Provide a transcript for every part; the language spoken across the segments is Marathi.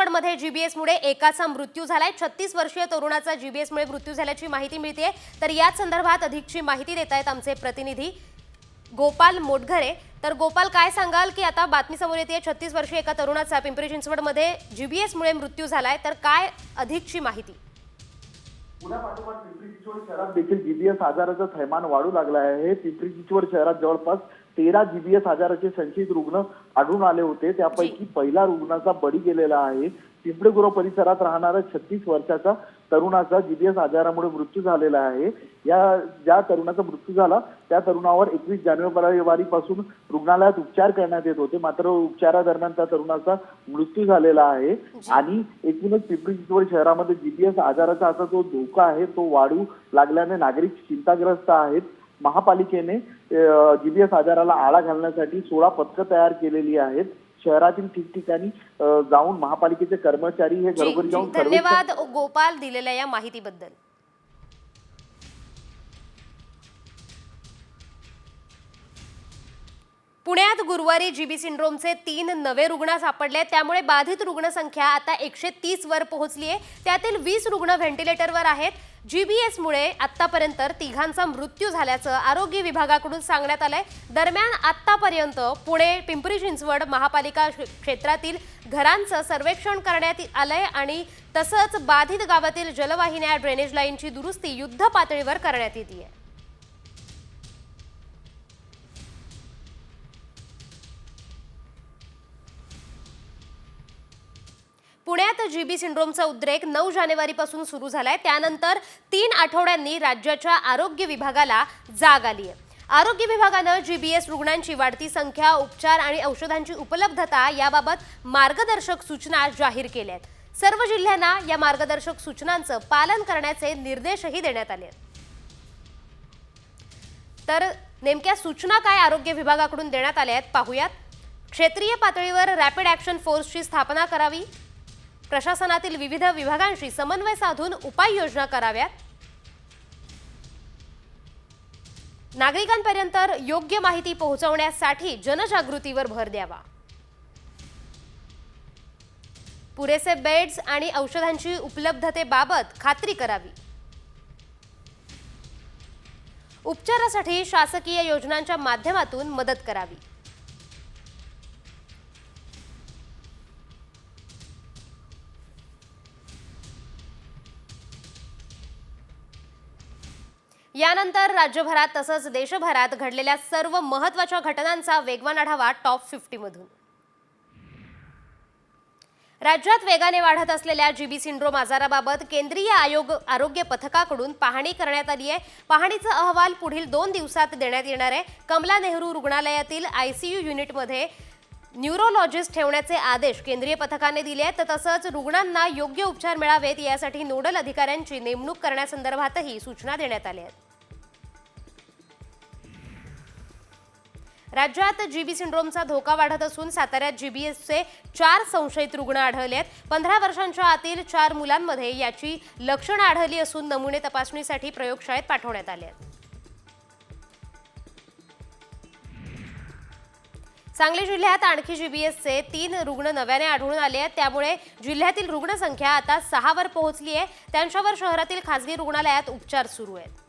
चिंचवडमध्ये जीबीएसमुळे एकाचा मृत्यू झालाय। 36 वर्षीय तरुणाचा जीबीएसमुळे मृत्यू झाल्याची माहिती मिळते। तर याच संदर्भात अधिकची माहिती देत आहेत आमचे प्रतिनिधी गोपाल मोटघरे। तर गोपाल, काय सांगाल की आता बातमी समोर येते 36 वर्षीय एका तरुणाचा पिंपरी चिंचवडमध्ये जीबीएसमुळे मृत्यू झालाय, तर काय अधिकची माहिती? पुण्यापाठोपाठ पिंपरी चिंचवड शहरात देखील जीबीएस आजाराचा थैमान वाढू लागला आहे। पिंपरी चिंचवड शहरात जवळपास 13 जीबीएस आजाराचे संशयित रुग्ण आढळून आले होते। त्यापैकी पहिला रुग्णाचा बळी गेलेला आहे। पिंपळेगुरव परिसरात राहणारा 36 वर्षाचा तरुणाचा जीबीएस आजारामुळे मृत्यू झालेला आहे। ज्या तरुणाचा मृत्यू झाला त्या तरुणावर 21 जानेवारीपासून रुग्णालयात उपचार करण्यात येत होते, मात्र उपचारादरम्यान त्या तरुणाचा मृत्यू झालेला आहे। आणि एकूणच पिंपरी चिंचवड शहरामध्ये जीबीएस आजाराचा असा जो धोका आहे तो वाढू लागल्याने नागरिक चिंताग्रस्त आहेत। महापालिकेने जीबीएस आजाराला आळा घालण्यासाठी 16 पथकं तयार केलेली आहेत। शहरातील ठिकठिकाणी जाऊन महापालिकेचे कर्मचारी हे घरोघरी जाऊन धन्यवाद गोपाल दिलेल्या या माहितीबद्दल। पुण्यात गुरुवारी जीबी सिंड्रोमचे 3 नवे रुग्ण सापडले, त्यामुळे बाधित रुग्णसंख्या आता 130 वर पोहोचली आहे। त्यातील 20 रुग्ण व्हेंटिलेटरवर आहेत। जीबीएसमुळे आतापर्यंत 3घांचा मृत्यू झाल्याचं आरोग्य विभागाकडून सांगण्यात आलंय। दरम्यान आतापर्यंत पुणे पिंपरी चिंचवड महापालिका क्षेत्रातील घरांचं सर्वेक्षण करण्यात आलंय आणि तसंच बाधित गावातील जलवाहिन्या ड्रेनेज लाईनची दुरुस्ती युद्ध पातळीवर करण्यात येते। पुण्यात जीबी सिंड्रोमचा उद्रेक 9 जानेवारीपासून सुरू झालाय। त्यानंतर 3 आठवड्यांनी राज्याच्या आरोग्य विभागाला जाग आली आहे। आरोग्य विभागानं जीबीएस रुग्णांची वाढती संख्या, उपचार आणि औषधांची उपलब्धता याबाबत मार्गदर्शक सूचना जाहीर केल्या आहेत। सर्व जिल्ह्यांना या मार्गदर्शक सूचनांचं पालन करण्याचे निर्देशही देण्यात आले आहेत। तर नेमक्या सूचना काय आरोग्य विभागाकडून देण्यात आल्या आहेत पाहूयात। क्षेत्रीय पातळीवर रॅपिड ॲक्शन फोर्सची स्थापना करावी, प्रशासनातील विविध विभागांशी समन्वय साधून उपाययोजना कराव्यात, नागरिकांपर्यंत योग्य माहिती पोहोचवण्यासाठी जनजागृतीवर भर द्यावा, पुरेसे बेड्स आणि औषधांची उपलब्धतेबाबत खात्री करावी, उपचारासाठी शासकीय योजनांच्या माध्यमातून मदत करावी। यानंतर राज्यभरात तसंच देशभरात घडलेल्या सर्व महत्त्वाच्या घटनांचा वेगवान आढावा टॉप 50 मधून। राज्यात वेगाने वाढत असलेल्या जीबी सिंड्रोम आजाराबाबत केंद्रीय आरोग्य पथकाकडून पाहणी करण्यात आली आहे। पाहणीचा अहवाल पुढील 2 दिवसात देण्यात येणार आहे। कमला नेहरू रुग्णालयातील आयसीयू युनिटमध्ये न्यूरोलॉजिस्ट ठेवण्याचे आदेश केंद्रीय पथकाने दिले आहेत। तसंच रुग्णांना योग्य उपचार मिळावेत यासाठी नोडल अधिकाऱ्यांची नेमणूक करण्यासंदर्भातही सूचना देण्यात आल्या आहेत। राज्यात जीबी सिंड्रोमचा धोका वाढत असून साताऱ्यात जीबीएसचे 4 संशयित रुग्ण आढळले आहेत। 15 वर्षांच्या आतील 4 मुलांमध्ये याची लक्षणं आढळली असून नमुने तपासणीसाठी प्रयोगशाळेत पाठवण्यात आले आहेत। सांगली जिल्ह्यात आणखी जीबीएसचे 3 रुग्ण नव्याने आढळून आले आहेत। त्यामुळे जिल्ह्यातील रुग्णसंख्या आता 6 वर पोहोचली आहे। त्यांच्यावर शहरातील खासगी रुग्णालयात उपचार सुरू आहेत।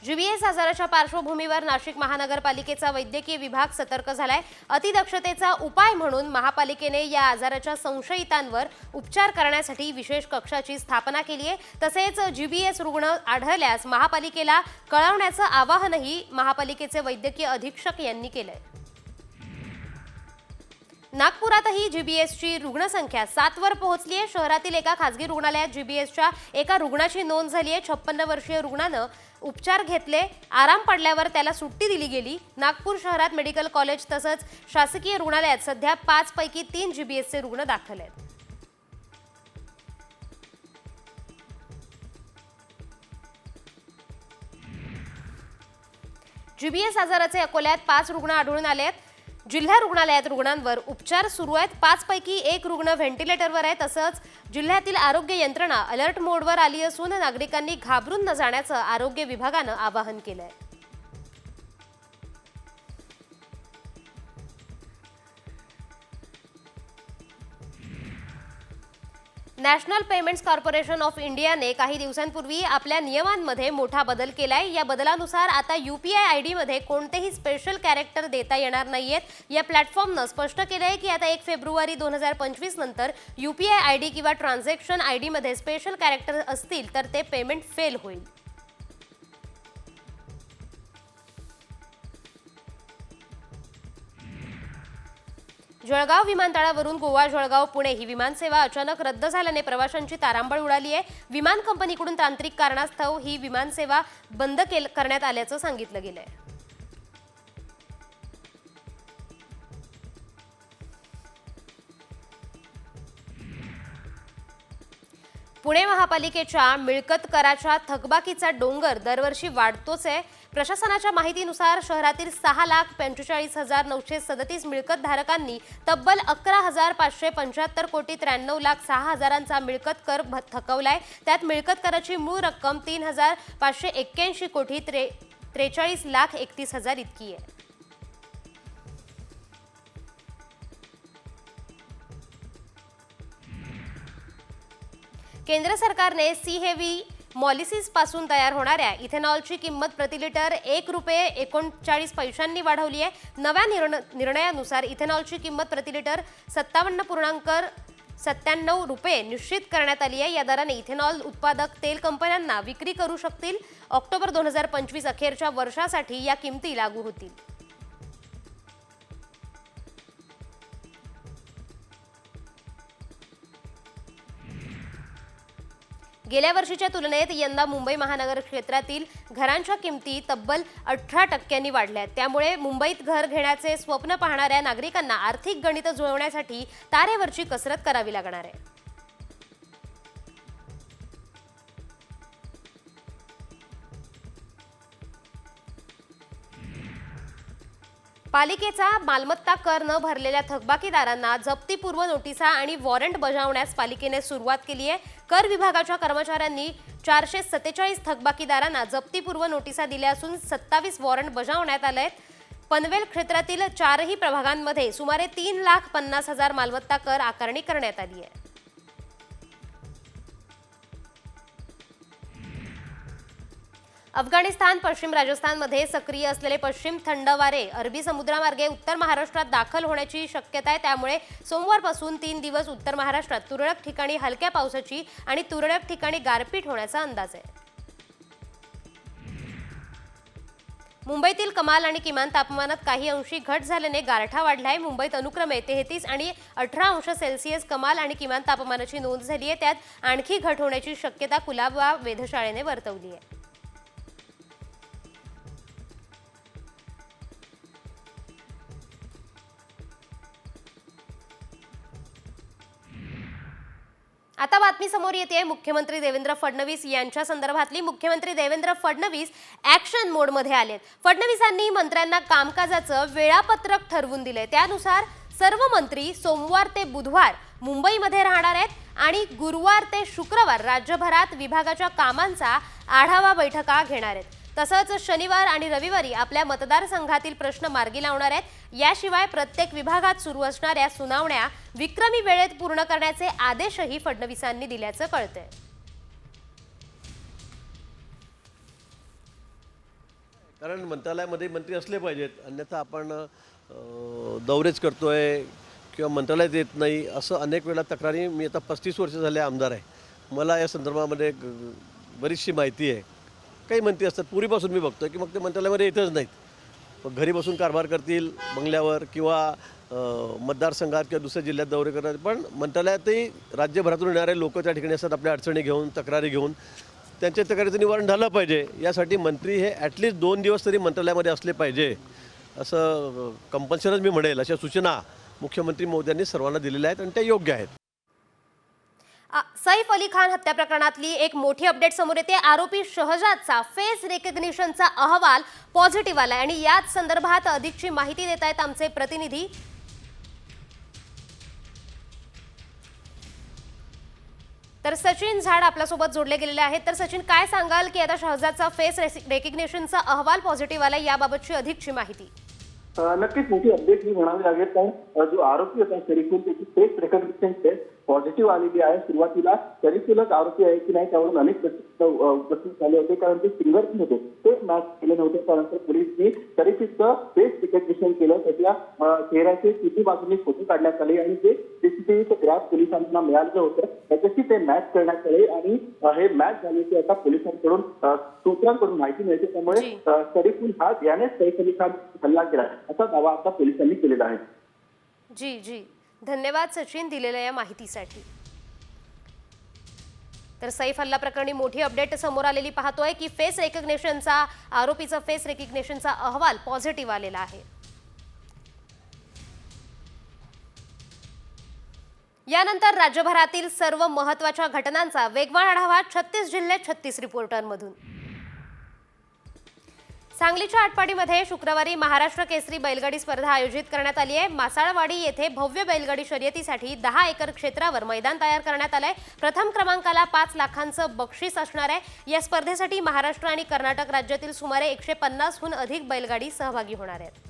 जीबीएस आजाराच्या पार्श्वभूमीवर नाशिक महानगरपालिकेचा वैद्यकीय विभाग सतर्क झालाय। अतिदक्षतेचा उपाय म्हणून महापालिकेने या आजाराच्या संशयितांवर उपचार करण्यासाठी विशेष कक्षाची स्थापना केली आहे। तसेच जीबीएस रुग्ण आढळल्यास महापालिकेला कळवण्याचं आवाहनही महापालिकेचे वैद्यकीय अधीक्षक यांनी केलंय। नागपुरातही जीबीएसची रुग्णसंख्या 7 वर पोहोचली आहे। शहरातील एका खासगी रुग्णालयात जीबीएसच्या एका रुग्णाची नोंद झाली आहे। 56 वर्षीय रुग्णानं उपचार घेतले, आराम पडल्यावर त्याला सुट्टी दिली गेली। नागपूर शहरात मेडिकल कॉलेज तसंच शासकीय रुग्णालयात सध्या 5 पैकी 3 जीबीएसचे रुग्ण दाखल आहेत। जीबीएस आजाराचे अकोल्यात 5 रुग्ण आढळून आले आहेत। जिल्हा रुग्णालयात रुग्णांवर उपचार सुरू आहेत। 5 पैकी 1 रुग्ण व्हेंटिलेटरवर आहे। तसंच जिल्ह्यातील आरोग्य यंत्रणा अलर्ट मोडवर आली असून नागरिकांनी घाबरून न जाण्याचं आरोग्य विभागानं आवाहन केलंय। नॅशनल पेमेंट्स कॉर्पोरेशन ऑफ इंडियाने काही दिवसांपूर्वी आपल्या नियमांमध्ये मोठा बदल केलाय। या बदलानुसार आता UPI ID मध्ये कोणतेही स्पेशल कॅरेक्टर देता येणार नाहीयेत। या प्लॅटफॉर्मनं स्पष्ट केलंय की आता 1 फेब्रुवारी 2025 नंतर UPI ID किंवा ट्रान्झॅक्शन ID मध्ये स्पेशल कॅरेक्टर असतील तर ते पेमेंट फेल होईल। जळगाव विमानतळावरून गोवा जळगाव पुणे ही विमानसेवा अचानक रद्द झाल्याने प्रवाशांची तारांबळ उडाली आहे। विमान कंपनीकडून तांत्रिक कारणास्तव ही विमानसेवा बंद करण्यात आल्याचं सांगितलं गेलंय। पुणे महापालिकेच्या मिळकत कराच्या थकबाकीचा डोंगर दरवर्षी वाढतोच आहे। प्रशासनाच्या माहितीनुसार शहरातील 6,45,937 मिळकत धारकांनी तब्बल 11,575 कोटी 93,06,000चा मिळकत कर थकवलाय। त्यात मिळकत कराची मूळ रक्कम 3,581 कोटी 43,31,000 इतकी आहे। केंद्र सरकारने सी हेवी मॉलिसिस पासून तयार होणाऱ्या इथेनॉलची किंमत प्रति लिटर ₹1.39 वाढवली आहे। नव्या निर्णयानुसार इथेनॉलची किंमत प्रति लिटर ₹57.97 निश्चित करण्यात आली आहे। या दराने इथेनॉल उत्पादक तेल कंपन्यांना विक्री करू शकतील। ऑक्टोबर 2025 अखेरच्या वर्षासाठी या किमती लागू होतील। गेल्या वर्षीच्या तुलनेत यंदा मुंबई महानगर क्षेत्रातील घरांच्या किमती तब्बल 18% वाढल्या आहेत। त्यामुळे मुंबईत घर घेण्याचे स्वप्न पाहणाऱ्या नागरिकांना आर्थिक गणित जुळवण्यासाठी तारेवरची कसरत करावी लागणार आहे। पालिकेचा मालमत्ता कर न भरलेल्या थकबाकीदारांना जप्तीपूर्व नोटिसा आणि वॉरंट बजावण्यास पालिकेने सुरुवात केली आहे। कर विभागाच्या कर्मचाऱ्यांनी 447 थकबाकीदारांना जप्तीपूर्व नोटिसा दिल्या असून 27 वॉरंट बजावण्यात आले आहेत। पनवेल क्षेत्रातील 4ही प्रभागांमध्ये सुमारे 3,50,000 मालमत्ता कर आकारणी करण्यात आली आहे। अफगाणिस्तान पश्चिम राजस्थानमध्ये सक्रिय असलेले पश्चिम थंड वारे अरबी समुद्रामार्गे उत्तर महाराष्ट्रात दाखल होण्याची शक्यता आहे। त्यामुळे सोमवारपासून 3 दिवस उत्तर महाराष्ट्रात तुरळक ठिकाणी हलक्या पावसाची आणि तुरळक ठिकाणी गारपीट होण्याचा अंदाज आहे। मुंबईतील कमाल आणि किमान तापमानात काही अंशी घट झाल्याने गारठा वाढलाय। मुंबईत अनुक्रमे 33 आणि 18 अंश सेल्सिअस कमाल आणि किमान तापमानाची नोंद झाली आहे। त्यात आणखी घट होण्याची शक्यता कुलाबा वेधशाळेने वर्तवली आहे। आता बातमी समोर येते मुख्यमंत्री देवेंद्र फडणवीस यांच्या संदर्भातली। मुख्यमंत्री देवेंद्र फडणवीस ॲक्शन मोडमध्ये आलेत। फडणवीसांनी मंत्र्यांना कामकाजाचं वेळापत्रक ठरवून दिले। त्यानुसार सर्व मंत्री सोमवार ते बुधवार मुंबईमध्ये राहणार आहेत आणि गुरुवार ते शुक्रवार राज्यभरात विभागाच्या कामांचा आढावा बैठका घेणार आहेत। तसंच शनिवार आणि रविवारी आपल्या मतदारसंघातील प्रश्न मार्गी लावणार आहेत। याशिवाय प्रत्येक विभागात सुरू असणाऱ्या सुनावण्या विक्रमी वेळेत पूर्ण करण्याचे आदेशही फडणवीसांनी दिल्याचं कळतंय। कारण मंत्रालयामध्ये मंत्री असले पाहिजेत, अन्यथा आपण दौरेच करतोय किंवा मंत्रालयात येत नाही असं अनेक वेळा तक्रारी, मी आता 35 वर्ष झाले आमदार आहे, मला या संदर्भामध्ये बरीचशी माहिती आहे। काही मंत्री असतात पूर्वीपासून मी बघतोय की मग ते मंत्रालयामध्ये येतच नाहीत, मग घरी बसून कारभार करतील बंगल्यावर किंवा मतदारसंघात किंवा दुसऱ्या जिल्ह्यात दौरे करतात। पण मंत्रालयातही राज्यभरातून येणारे लोक त्या ठिकाणी असतात आपल्या अडचणी घेऊन, तक्रारी घेऊन, त्यांच्या तक्रारीचं निवारण झालं पाहिजे। यासाठी मंत्री हे ॲटलिस्ट 2 दिवस तरी मंत्रालयामध्ये असले पाहिजे असं कंपल्सरीच मी म्हणेल। अशा सूचना मुख्यमंत्री महोदयांनी सर्वांना दिलेल्या आहेत आणि त्या योग्य आहेत। सैफ अली खान हत्या प्रकरणातली एक मोठी अपडेट समोर येते। आरोपी शहजादचा फेस रिकग्निशनचा अहवाल पॉझिटिव्ह आलाय आणि याच संदर्भात अधिकची माहिती देत आहेत आमचे प्रतिनिधी। तर सचिन झाड आपल्यासोबत जोडले गेलेले आहेत। तर सचिन, काय सांगाल की आता शहजादचा फेस रिकग्निशनचा अहवाल पॉझिटिव्ह आला, याबाबतची अधिकची माहिती? नक्कीच मोठी अपडेट ही म्हणावी लागेल, कारण जो आरोपी होता शरीफुल त्याची फेस रेकग्निशन टेस्ट पॉझिटिव्ह आलेली आहे. सुरुवातीला तरीसुलभ आरोपी आहे की नाही त्यावरून अनेक प्रश्न उपस्थित झाले होते, कारण ते फिंगरप्रिंट होते ते मॅच केले नव्हते. त्यानंतर पोलिसांनी तरीफिकचं फेस रिकग्निशन केलं, त्याच्या चेहऱ्याचे तिन्ही बाजूने फोटो काढण्यात आले आणि जे सीसीटीव्हीचं ग्राफ पोलिसांना मिळालं होतं त्याच्याशी ते मॅच करण्यात आले आणि हे मॅच झाल्याची आता पोलिसांकडून सूत्रांकडून माहिती मिळते. त्यामुळे सरीफुल हात यानेच सैफ अली खान हल्ला केला असा दावा आता पोलिसांनी केलेला आहे. जी धन्यवाद सचिन दिलेल्या या माहितीसाठी. तर सैफ हल्ला प्रकरणी मोठी अपडेट समोर आलेली पाहतोय की फेस रेकग्निशनचा आरोपीचा फेस रेकग्निशनचा अहवाल पॉझिटिव्ह आलेला आहे. यानंतर राज्यभरातील सर्व महत्त्वाच्या घटनांचा वेगवान आढावा 36 जिल्हे 36 रिपोर्टरमधून. सांगलीच्या आटपाडीमध्ये शुक्रवारी महाराष्ट्र केसरी बैलगाडी स्पर्धा आयोजित करण्यात आली आहे. मासाळवाडी येथे भव्य बैलगाडी शर्यतीसाठी 10 एकर क्षेत्रावर मैदान तयार करण्यात आलंय. प्रथम क्रमांकाला 5 लाखांचं बक्षीस असणार आहे. या स्पर्धेसाठी महाराष्ट्र आणि कर्नाटक राज्यातील सुमारे 150हून अधिक बैलगाडी सहभागी होणार आहेत.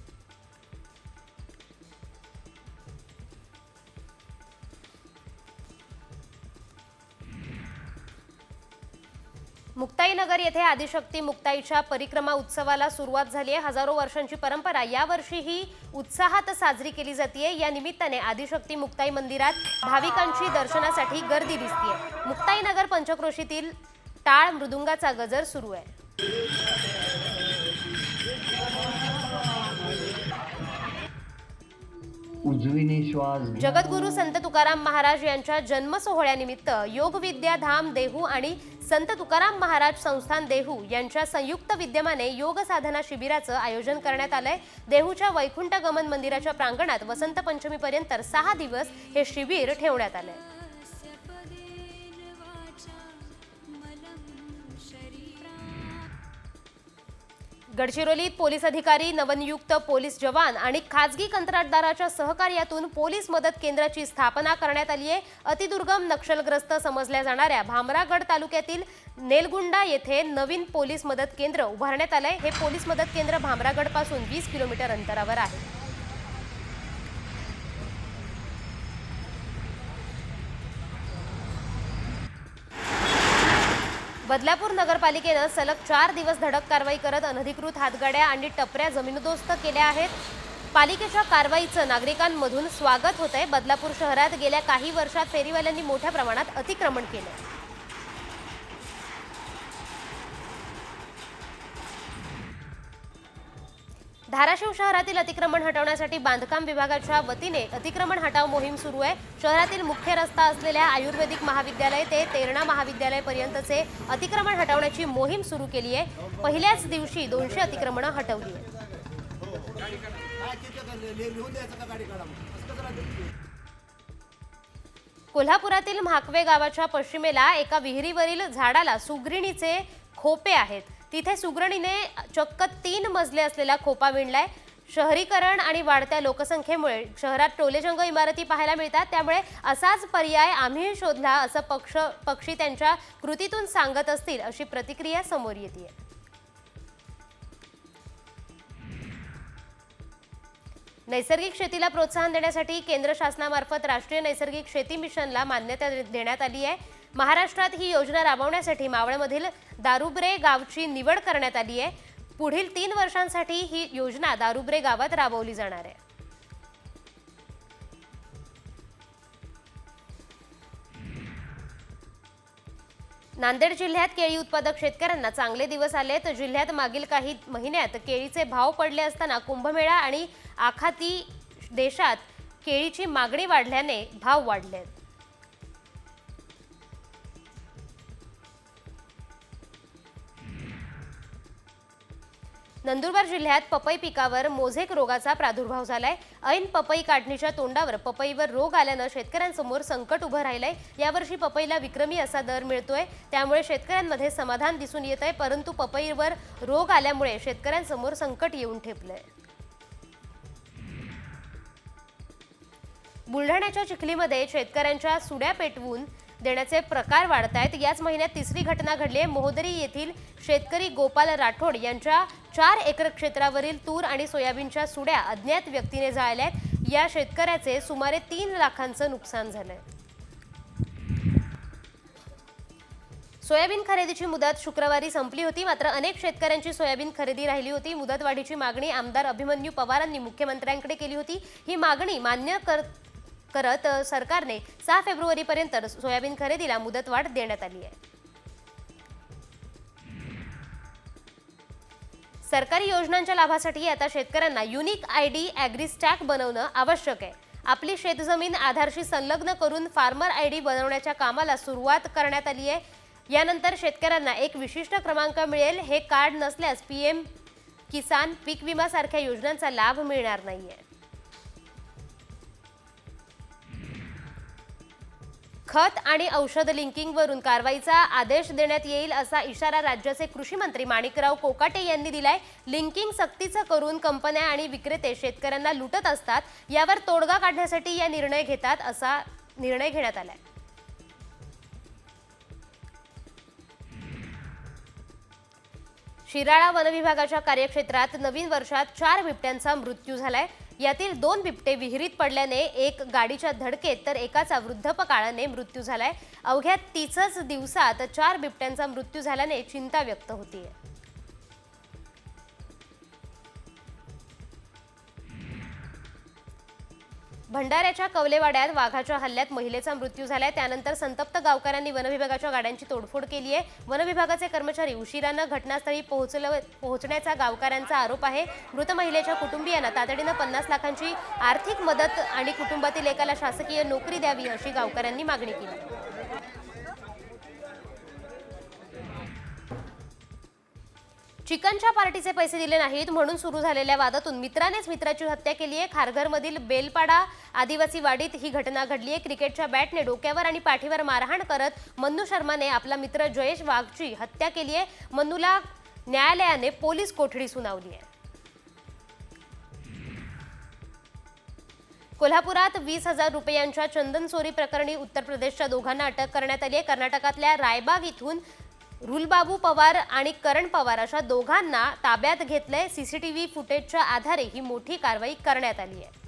मुक्ताईनगर येथे आदिशक्ती मुक्ताईच्या परिक्रमा उत्सवाला सुरुवात झाली आहे. हजारो वर्षांची परंपरा यावर्षीही उत्साहात साजरी केली जाते. या निमित्ताने आदिशक्ती मुक्ताई मंदिरात भाविकांची दर्शनासाठी गर्दी दिसते. मुक्ताईनगर पंचक्रोशीतील टाळ मृदुंगाचा गजर सुरू आहे. जगद्गुरू संत तुकाराम महाराज यांच्या जन्म सोहळ्यानिमित्त योगविद्या धाम देहू आणि संत तुकाराम महाराज संस्थान देहू यांच्या संयुक्त विद्यमाने योग साधना शिबिराचं आयोजन करण्यात आलंय. देहूच्या वैकुंठ गमन मंदिराच्या प्रांगणात वसंत पंचमीपर्यंत 6 दिवस हे शिबिर ठेवण्यात आलंय. गडचिरोलीत पोलीस अधिकारी, नवनियुक्त पोलीस जवान आणि खासगी कंत्राटदाराच्या सहकार्यातून पोलीस मदत केंद्राची स्थापना करण्यात आली आहे. अतिदुर्गम नक्षलग्रस्त समजल्या जाणाऱ्या भामरागड तालुक्यातील नेलगुंडा येथे नवीन पोलीस मदत केंद्र उभारण्यात आलंय. हे पोलीस मदत केंद्र भामरागड पासून 20 किलोमीटर अंतरावर आहे. बदलापूर नगरपालिकेनं सलग 4 दिवस धडक कारवाई करत अनधिकृत हातगाड्या आणि टपऱ्या जमीनदोस्त केल्या आहेत. पालिकेच्या कारवाईचं नागरिकांमधून स्वागत होत आहे. बदलापूर शहरात गेल्या काही वर्षात फेरीवाल्यांनी मोठ्या प्रमाणात अतिक्रमण केलं. धाराशिव शहरातील अतिक्रमण हटवण्यासाठी बांधकाम विभागाच्या वतीने अतिक्रमण हटाव मोहीम सुरू आहे. शहरातील मुख्य रस्ता असलेल्या आयुर्वेदिक महाविद्यालय ते तेरणा महाविद्यालय पर्यंतचे अतिक्रमण हटवण्याची मोहीम सुरू केली आहे. पहिल्याच दिवशी 200 अतिक्रमणं हटवली आहेत. कोल्हापुरातील म्हाकवे गावाच्या पश्चिमेला एका विहिरीवरील झाडाला सुगरणीचे खोपे आहेत. तिथे सुगरणीने चक्क 3 मजले असलेला खोपा विणलाय. शहरीकरण आणि वाढत्या लोकसंख्येमुळे शहरात टोलेजंग इमारती पाहायला मिळतात. त्यामुळे असाच पर्याय आम्ही शोधला असं पक्षी त्यांच्या कृतीतून सांगत असतील अशी प्रतिक्रिया समोर येते. नैसर्गिक शेतीला प्रोत्साहन देण्यासाठी केंद्र शासनामार्फत राष्ट्रीय नैसर्गिक शेती मिशनला मान्यता देण्यात आली आहे. महाराष्ट्रात ही योजना राबवण्यासाठी मावळमधील दारुब्रे गावची निवड करण्यात आली आहे. पुढील 3 वर्षांसाठी ही योजना दारुब्रे गावात राबवली जाणार आहे. नांदेड जिल्ह्यात केळी उत्पादक शेतकऱ्यांना चांगले दिवस आलेत. जिल्ह्यात मागील काही महिन्यात केळीचे भाव पडले असताना कुंभमेळा आणि आखाती देशात केळीची मागणी वाढल्याने भाव वाढलेत. नंदुरबार जिल्ह्यात पपई पिकावर मोझेक रोगाचा प्रादुर्भाव झालाय. ऐन पपई काढणीच्या तोंडावर पपईवर रोग आल्यानं शेतकऱ्यांसमोर संकट उभं राहिलंय. यावर्षी पपईला विक्रमी असा दर मिळतोय, त्यामुळे शेतकऱ्यांमध्ये समाधान दिसून येत आहे. परंतु पपईवर रोग आल्यामुळे शेतकऱ्यांसमोर संकट येऊन ठेपलंय. बुलढाण्याच्या चिखलीमध्ये शेतकऱ्यांच्या सुड्या पेटवून देण्याचे प्रकार वाढत आहेत. याच महिन्यात 3री घटना घडली आहे. मोहदरी येथील शेतकरी गोपाल राठोड यांच्या 4 एकर क्षेत्रावरील तूर आणि सोयाबीनच्या सुड्या अज्ञात व्यक्तीने जाळल्यात. या शेतकऱ्याचे सुमारे 3 लाखांचं नुकसान झालंय. सोयाबीन खरेदीची मुदत शुक्रवारी संपली होती, मात्र अनेक शेतकऱ्यांची सोयाबीन खरेदी राहिली होती. मुदतवाढीची मागणी आमदार अभिमन्यू पवारांनी मुख्यमंत्र्यांकडे केली होती. ही मागणी मान्य करत सरकारने 6 फेब्रुवारीपर्यंत सोयाबीन खरेदीला मुदतवाढ देण्यात आली आहे. सरकारी योजनांच्या लाभासाठी आता शेतकऱ्यांना युनिक आयडी ॲग्रीस्टॅक बनवणं आवश्यक आहे. आपली शेतजमीन आधारशी संलग्न करून फार्मर आयडी बनवण्याच्या कामाला सुरुवात करण्यात आली आहे. यानंतर शेतकऱ्यांना एक विशिष्ट क्रमांक मिळेल. हे कार्ड नसल्यास PM किसान पीक विमा सारख्या योजनांचा लाभ मिळणार नाहीये. खत आणि औषध लिंकिंगवरून कारवाईचा आदेश देण्यात येईल असा इशारा राज्याचे कृषी मंत्री माणिकराव कोकाटे यांनी दिलाय. लिंकिंग सक्तीचं करून कंपन्या आणि विक्रेते शेतकऱ्यांना लुटत असतात. यावर तोडगा काढण्यासाठी या निर्णय घेण्यात आलाय. शिराळा वनविभागाच्या कार्यक्षेत्रात नवीन वर्षात 4 बिबट्यांचा मृत्यू झालाय. यातील 2 बिबटे विहिरीत पडल्याने एक गाडीच्या धडकेत तर एकाचा वृद्धपकाळाने मृत्यू झालाय. अवघ्या 30च दिवसात 4 बिबट्यांचा मृत्यू झाल्याने चिंता व्यक्त होतीये. भंडाऱ्याच्या कवलेवाड्यात वाघाच्या हल्ल्यात महिलेचा मृत्यू झालाय. त्यानंतर संतप्त गावकऱ्यांनी वनविभागाच्या गाड्यांची तोडफोड केली आहे. वनविभागाचे कर्मचारी उशिरानं घटनास्थळी पोहोचण्याचा गावकऱ्यांचा आरोप आहे. मृत महिलेच्या कुटुंबियांना तातडीनं 50 लाखांची आर्थिक मदत आणि कुटुंबातील एकाला शासकीय नोकरी द्यावी अशी गावकऱ्यांनी मागणी केली. चिकनच्या पार्टीचे पैसे दिले नाहीत म्हणून सुरू झालेल्या वादातून मित्रानेच मित्राची हत्या केली आहे. खारघरमधील बेलपाडा आदिवासी वाडीत ही घटना घडली आहे. क्रिकेटच्या बॅटने डोक्यावर आणि पाठीवर मारहाण करत मन्नू शर्माने आपला मित्र जयेश वाघची हत्या केली आहे. मन्नूला न्यायालयाने पोलीस कोठडी सुनावली आहे. कोल्हापुरात 20,000 रुपयांच्या चंदन चोरी प्रकरणी उत्तर प्रदेशच्या दोघांना अटक करण्यात आली आहे. कर्नाटकातल्या रायबाग इथून रुलबाबू पवार आणि करण पवार अशा दोघांना ताब्यात घेतलंय. CCTV फुटेजच्या आधारे ही मोठी कारवाई करण्यात आली आहे.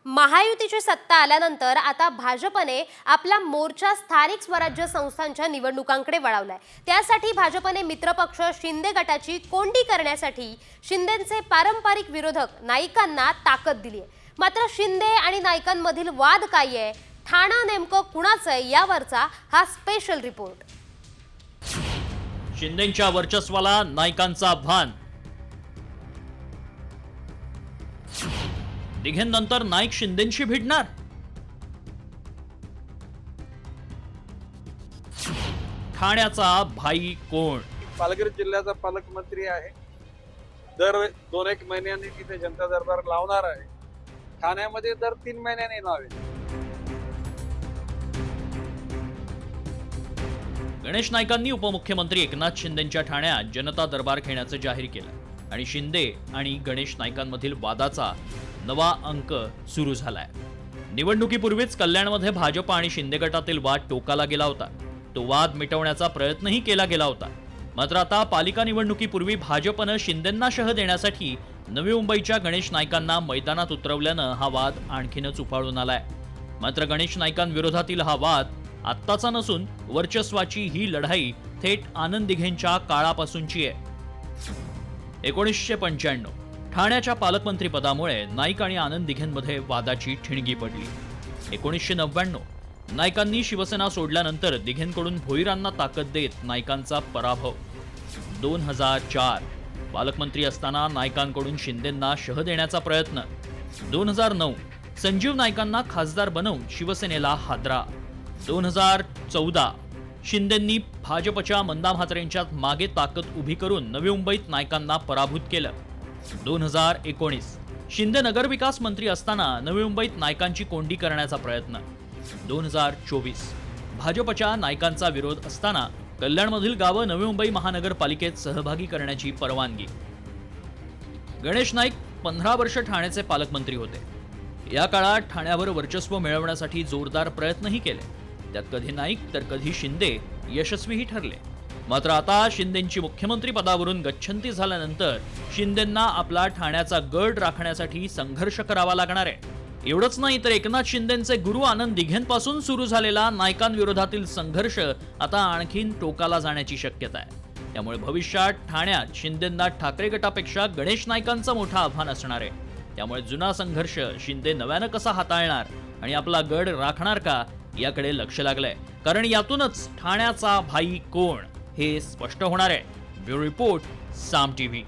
महायुतीची सत्ता आल्यानंतर आता भाजपने आपला मोर्चा स्थानिक स्वराज्य संस्थांच्या निवडणुकांकडे वळवलाय. त्यासाठी भाजपने मित्रपक्ष शिंदे गटाची कोंडी करण्यासाठी शिंदेंचे पारंपरिक विरोधक नाईकांना ताकद दिली आहे. मात्र शिंदे आणि नाईकांमधील वाद काय आहे, ठाणं नेमकं कुणाचं आहे, यावरचा हा स्पेशल रिपोर्ट. शिंदेंच्या वर्चस्वाला नाईकांचा भान. दिघेंनंतर नाईक शिंदेंशी भिडणार. ठाण्याचा भाई कोण? पालघर जिल्ह्याचा पालकमंत्री आहे. दर 2-1 महिन्यांनी तिथे जनता दरबार लावणार आहे. ठाण्यामध्ये दर 3 महिन्यांनी लावेल. गणेश नाईकांनी उपमुख्यमंत्री एकनाथ शिंदेंच्या ठाण्यात जनता दरबार घेण्याचं जाहीर केलं आणि शिंदे आणि गणेश नाईकांमधील वादाचा नवा अंक सुरू झालाय. निवडणुकीपूर्वीच कल्याणमध्ये भाजप आणि शिंदे गटातील वाद टोकाला गेला होता. तो वाद मिटवण्याचा प्रयत्नही केला गेला होता. मात्र आता पालिका निवडणुकीपूर्वी भाजपनं शिंदेंना शह देण्यासाठी नवी मुंबईच्या गणेश नाईकांना मैदानात उतरवल्यानं हा वाद आणखीनच उफाळून आलाय. मात्र गणेश नाईकांविरोधातील हा वाद आत्ताचा नसून वर्चस्वाची ही लढाई थेट आनंद दिघेंच्या काळापासूनची आहे. 1995 ठाण्याच्या पालकमंत्रीपदामुळे नाईक आणि आनंद दिघेंमध्ये वादाची ठिणगी पडली. 1999 नाईकांनी शिवसेना सोडल्यानंतर दिघेंकडून भोईरांना ताकद देत नाईकांचा पराभव. 2004 पालकमंत्री असताना नाईकांकडून शिंदेंना शह देण्याचा प्रयत्न. 2009 संजीव नाईकांना खासदार बनवून शिवसेनेला हादरा. 2014 शिंदेंनी भाजपच्या मंदा म्हात्रेंच्या मागे ताकद उभी करून नवी मुंबईत नाईकांना पराभूत केलं. 2019 शिंदे नगरविकास मंत्री असताना नवी मुंबईत नाईकांची कोंडी करण्याचा प्रयत्न. 2024 भाजपच्या नाईकांचा विरोध असताना कल्याणमधील गावं नवी मुंबई महानगरपालिकेत सहभागी करण्याची परवानगी. गणेश नाईक 15 वर्ष ठाण्याचे पालकमंत्री होते. या काळात ठाण्यावर वर्चस्व मिळवण्यासाठी जोरदार प्रयत्नही केले. त्यात कधी नाईक तर कधी शिंदे यशस्वीही ठरले. मात्र आता शिंदेंची मुख्यमंत्री पदावरून गच्छंती झाल्यानंतर शिंदेंना आपला ठाण्याचा गड राखण्यासाठी संघर्ष करावा लागणार आहे. एवढंच नाही तर एकनाथ शिंदेंचे गुरु आनंद दिघेंपासून सुरू झालेला नायकांविरोधातील संघर्ष आता आणखीन टोकाला जाण्याची शक्यता आहे. त्यामुळे भविष्यात ठाण्यात शिंदेंना ठाकरे गटापेक्षा गणेश नाईकांचं मोठं आव्हान असणार आहे. त्यामुळे जुना संघर्ष शिंदे नव्यानं कसा हाताळणार आणि आपला गड राखणार का याकडे लक्ष लागलंय. कारण यातूनच ठाण्याचा भाई कोण हे स्पष्ट होणार आहे. ब्युरो रिपोर्ट, साम टीव्ही.